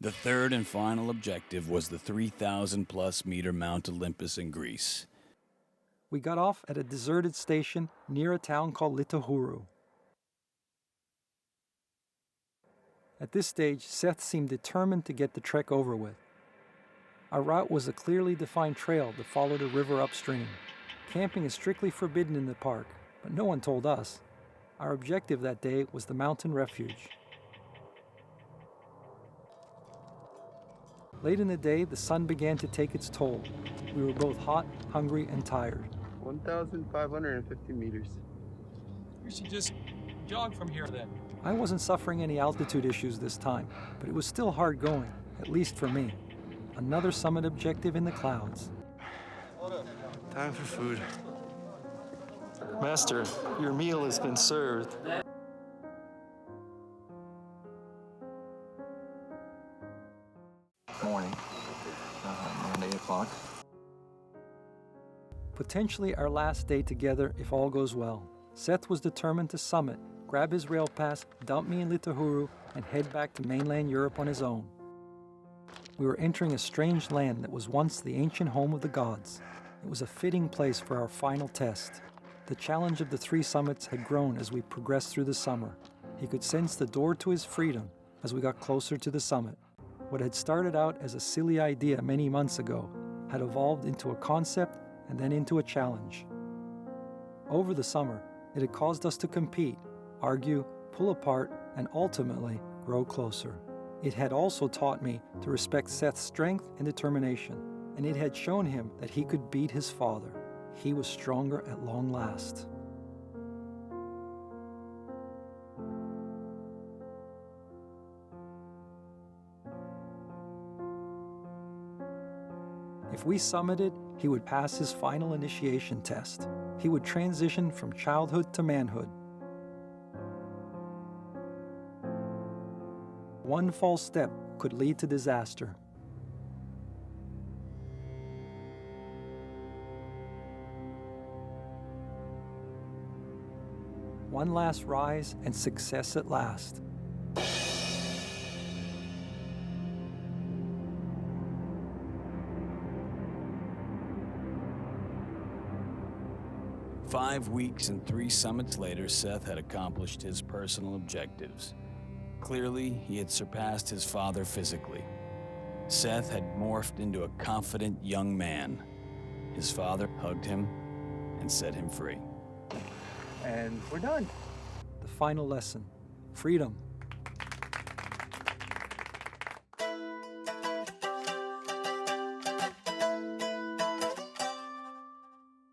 The third and final objective was the 3,000-plus meter Mount Olympus in Greece. We got off at a deserted station near a town called Lithahuru. At this stage, Seth seemed determined to get the trek over with. Our route was a clearly defined trail that followed a river upstream. Camping is strictly forbidden in the park, but no one told us. Our objective that day was the mountain refuge. Late in the day, the sun began to take its toll. We were both hot, hungry, and tired. 1,550 meters. We should just jog from here then. I wasn't suffering any altitude issues this time, but it was still hard going, at least for me. Another summit objective in the clouds. Time for food. Master, your meal has been served. Morning, around 8 o'clock. Potentially our last day together if all goes well. Seth was determined to summit, grab his rail pass, dump me in Lithahuru, and head back to mainland Europe on his own. We were entering a strange land that was once the ancient home of the gods. It was a fitting place for our final test. The challenge of the 3 summits had grown as we progressed through the summer. He could sense the door to his freedom as we got closer to the summit. What had started out as a silly idea many months ago had evolved into a concept and then into a challenge. Over the summer, it had caused us to compete, argue, pull apart, and ultimately grow closer. It had also taught me to respect Seth's strength and determination, and it had shown him that he could beat his father. He was stronger at long last. If we summited, he would pass his final initiation test. He would transition from childhood to manhood. One false step could lead to disaster. One last rise and success at last. "5 weeks and 3 summits later, Seth had accomplished his personal objectives. Clearly, he had surpassed his father physically. Seth had morphed into a confident young man. His father hugged him and set him free. And we're done. The final lesson: freedom